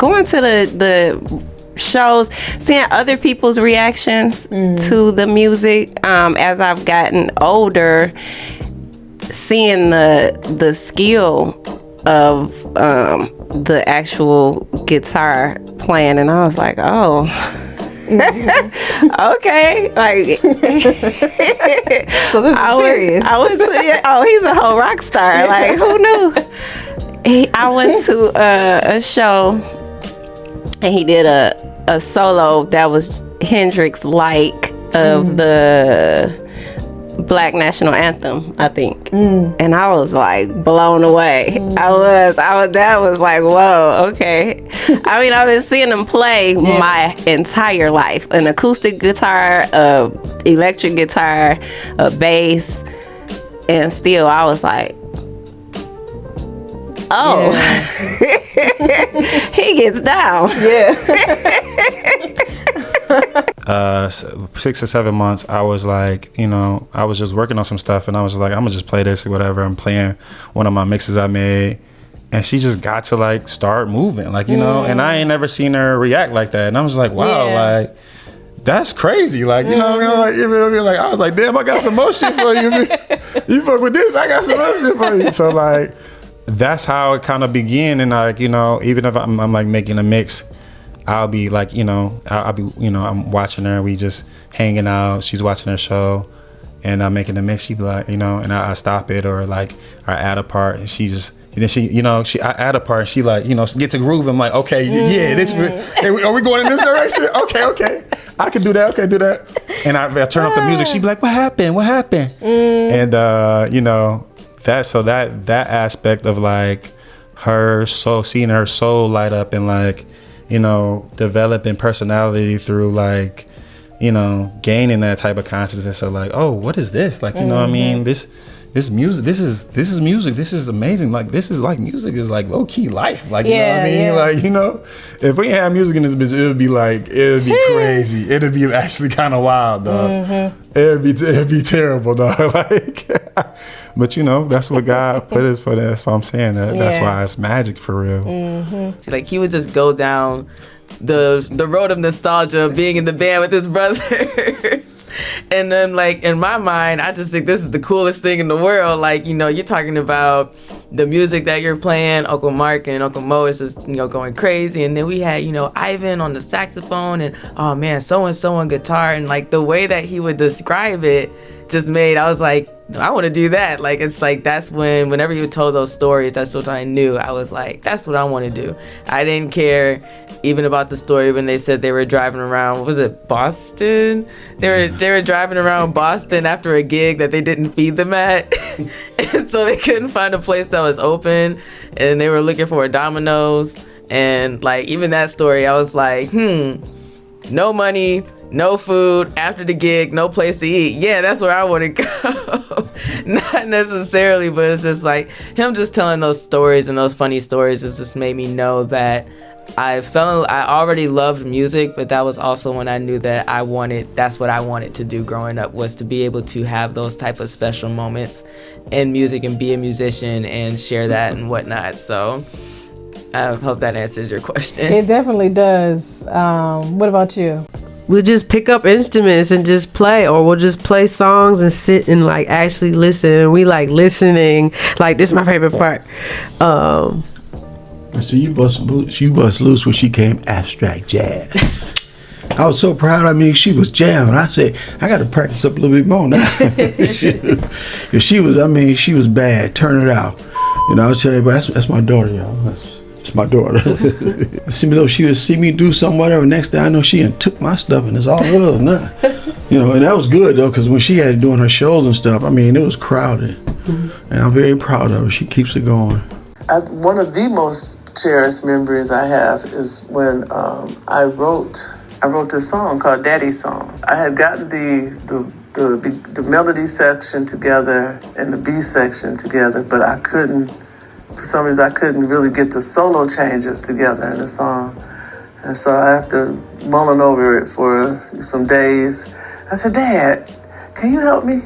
going to the shows, seeing other people's reactions to the music, as I've gotten older, seeing the skill of the actual guitar playing, and I was like, oh. Okay, like so this is serious. He's a whole rock star. Like, who knew? I went to a show, and he did a solo that was Hendrix-like of the Black National Anthem, I think. And I was like blown away. I was that was like, whoa, okay. I mean, I've been seeing him play my entire life. An acoustic guitar, electric guitar, a bass, and still I was like, oh, he gets down. 6 or 7 months, I was like, I was just working on some stuff, and I was like, I'm gonna just play this or whatever. I'm playing one of my mixes I made, and she just got to like start moving, like, and I ain't never seen her react like that. And I was like, wow, like, that's crazy. Like, you know what I mean? Like, I was like, damn, I got some more shit for you. You fuck with this, I got some other shit for you. So like, that's how it kind of began. And like, even if I'm like making a mix, I'll be like, I'll be, I'm watching her, we just hanging out, she's watching her show, and I'm making a mix, she be like, and I stop it, or like, I add a part, and she just, and then I add a part, and she like, get to groove, I'm like, okay, yeah, this, are we going in this direction? Okay, I can do that, okay, do that. And I turn up the music, she be like, what happened? And, that aspect of like, her soul, seeing her soul light up, and like, developing personality through like, gaining that type of consciousness of like, oh, what is this? Like, what I mean? This music, this is music. This is amazing. Like, this is like, music is like low key life. Like, you know what I mean? Like, if we had music in this bitch, it would be crazy. It'd be actually kind of wild, dog. It'd be terrible, dog. Like, but that's what God put us for. That's what I'm saying. That's why it's magic for real. Like, he would just go down the road of nostalgia of being in the band with his brothers. And then, like, in my mind, I just think this is the coolest thing in the world. Like, you're talking about the music that you're playing. Uncle Mark and Uncle Mo is just, going crazy. And then we had, Ivan on the saxophone, and, oh man, so-and-so on guitar. And like, the way that he would describe it just made, I was like, I want to do that. Like, it's like, that's whenever you told those stories, that's what I knew. I was like, that's what I want to do. I didn't care even about the story when they said they were driving around, what was it, Boston? They were driving around Boston after a gig that they didn't feed them at. And so they couldn't find a place that was open, and they were looking for a Domino's. And like, even that story, I was like, no money, no food, after the gig, no place to eat. Yeah, that's where I want to go. Not necessarily, but it's just like him just telling those stories, and those funny stories has just made me know that I already loved music, but that was also when I knew that that's what I wanted to do growing up, was to be able to have those type of special moments in music and be a musician and share that and whatnot. So I hope that answers your question. It definitely does. What about you? We'll just pick up instruments and just play, or we'll just play songs and sit and like actually listen. And we like listening. Like, this is my favorite part. So you bust loose when she came abstract jazz. I was so proud. I mean, she was jamming. I said, I got to practice up a little bit more now. She was bad. Turn it out. I was telling everybody, that's my daughter, y'all. That's my daughter. She would see me do something, whatever. Next thing I know, she took my stuff, and it's all hers now. And that was good though, because when she had it doing her shows and stuff, I mean, it was crowded, and I'm very proud of her. She keeps it going. One of the most cherished memories I have is when I wrote this song called Daddy's Song. I had gotten the melody section together and the B section together, but for some reason I couldn't really get the solo changes together in the song. And so after mulling over it for some days, I said, Dad, can you help me?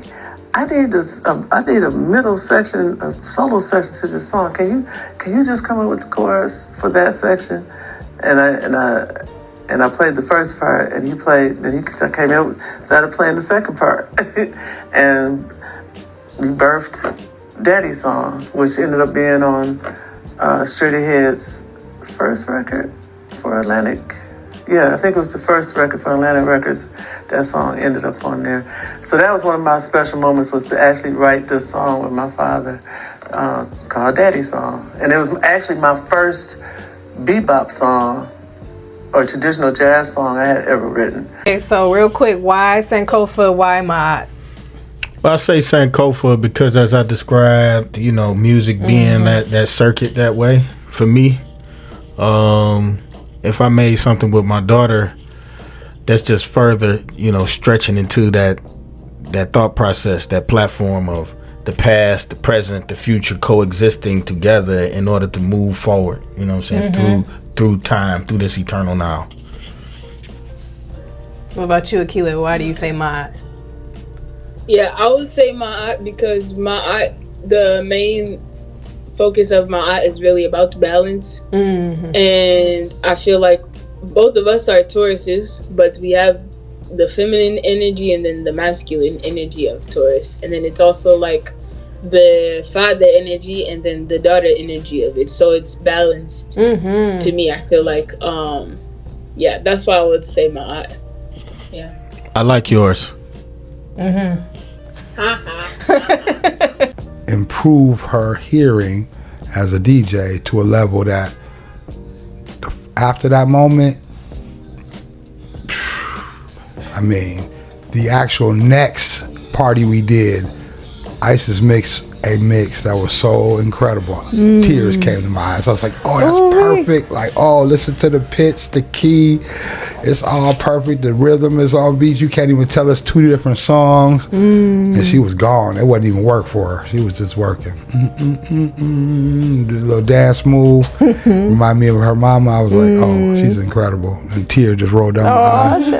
I need a middle section, a solo section to this song. Can you just come up with the chorus for that section? and I played the first part, and he played. Then he came in, started playing the second part, and we birthed Daddy's Song, which ended up being on Straight Ahead's first record for Atlantic. Yeah, I think it was the first record for Atlantic Records. That song ended up on there. So that was one of my special moments, was to actually write this song with my father called Daddy's Song. And it was actually my first bebop song or traditional jazz song I had ever written. Okay, so real quick, why Sankofa, why Maat? Well, I say Sankofa because, as I described, music being that circuit that way for me. If I made something with my daughter, that's just further, stretching into that thought process, that platform of the past, the present, the future coexisting together in order to move forward. You know what I'm saying? Through time, through this eternal now. What about you, Akila? Why do you say Maat? Yeah, I would say Ma'at because Ma'at, the main focus of Ma'at is really about balance. And I feel like both of us are Tauruses, but we have the feminine energy and then the masculine energy of Taurus. And then it's also like the father energy and then the daughter energy of it. So it's balanced to me. I feel like, yeah, that's why I would say Ma'at. Yeah. I like yours. Improve her hearing as a DJ to a level that after that moment, I mean, the actual next party we did, Isis mixed a mix that was so incredible. Tears came to my eyes. I was like, oh, that's perfect. Like, oh, listen to the pitch, the key. It's all perfect. The rhythm is on beat. You can't even tell us two different songs. And she was gone. It wasn't even work for her. She was just working. The little dance move. Remind me of her mama. I was like, oh, she's incredible. And tears just rolled down my eyes.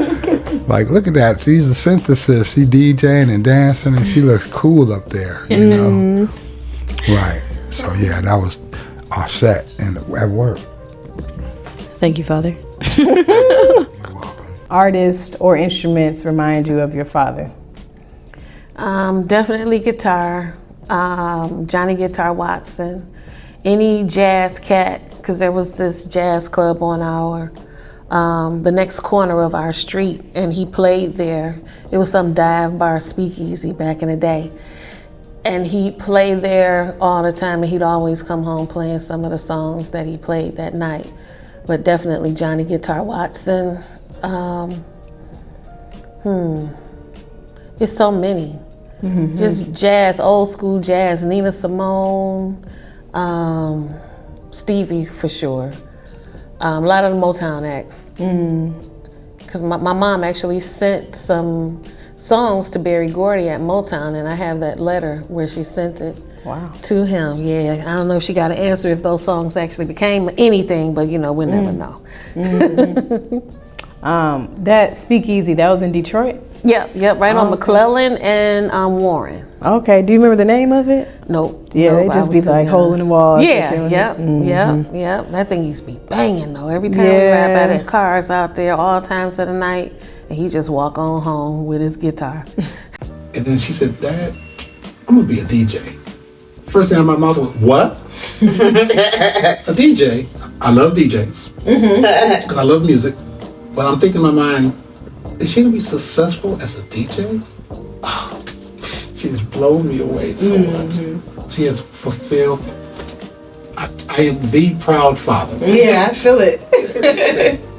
Like, look at that. She's a synthesis. She DJing and dancing, and she looks cool up there, you know? Right. So, yeah, that was our set and at work. Thank you, Father. You're welcome. Artists or instruments remind you of your father? Definitely guitar. Johnny Guitar Watson. Any jazz cat, because there was this jazz club on our the next corner of our street, and he played there. It was some dive bar speakeasy back in the day, and he played there all the time, and he'd always come home playing some of the songs that he played that night. But definitely Johnny Guitar Watson. It's so many. Just jazz, old school jazz. Nina Simone, Stevie for sure. A lot of the Motown acts. Because my mom actually sent some songs to Berry Gordy at Motown, and I have that letter where she sent it to him. Yeah, I don't know if she got an answer if those songs actually became anything, but we'll never know. That speakeasy, that was in Detroit? Yep, right on McClellan and Warren. Okay, do you remember the name of it? Nope. Yeah, they just be like hole in the wall. Yeah, yep. That thing used to be banging though. Every time we ride by, there cars out there all times of the night, and he just walk on home with his guitar. And then she said, Dad, I'm gonna be a DJ. First thing out of my mouth was, what? A DJ? I love DJs. Because I love music. But I'm thinking in my mind, is she gonna be successful as a DJ? Oh, she has blown me away so much. She has fulfilled. I am the proud father. Yeah, I feel it.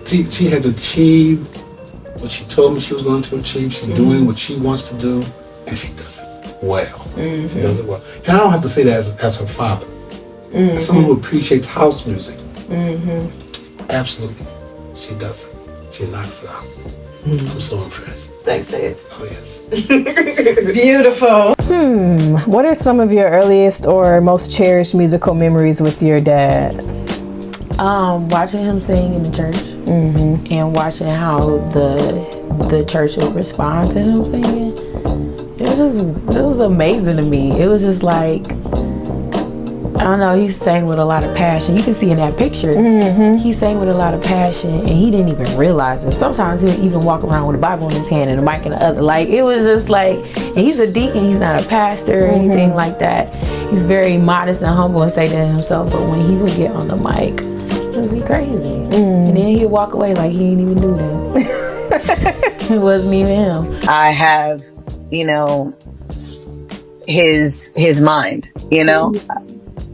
She has achieved what she told me she was going to achieve. She's doing what she wants to do, and she does it well. She does it well. And I don't have to say that as her father. As someone who appreciates house music. Absolutely. She does it. She knocks it out. I'm so impressed. Thanks, Dad. Oh, yes. Beautiful. What are some of your earliest or most cherished musical memories with your dad? Watching him sing in the church and watching how the church would respond to him singing. It was amazing to me. It was just like I don't know, he sang with a lot of passion. You can see in that picture, he sang with a lot of passion, and he didn't even realize it. Sometimes he'll even walk around with a Bible in his hand and a mic in the other. Like, it was just like, and he's a deacon, he's not a pastor or anything like that. He's very modest and humble and stay to himself, but when he would get on the mic, it would be crazy. And then he'd walk away like he didn't even do that. It wasn't even him. I have, you know, his mind, you know,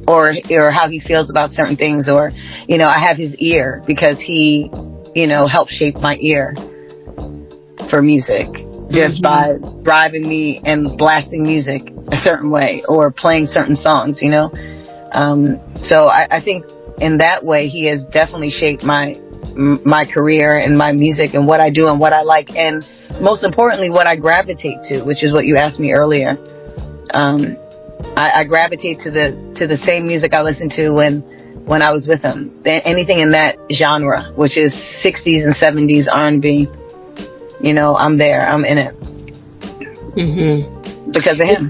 or how he feels about certain things, or, you know, I have his ear because he, you know, helped shape my ear for music just by driving me and blasting music a certain way or playing certain songs, you know. So I think in that way he has definitely shaped my career and my music and what I do and what I like, and most importantly what I gravitate to, which is what you asked me earlier. I gravitate to the same music I listened to when I was with him. Anything in that genre, which is 60s and 70s R&B, you know, I'm there. I'm in it. Because of him.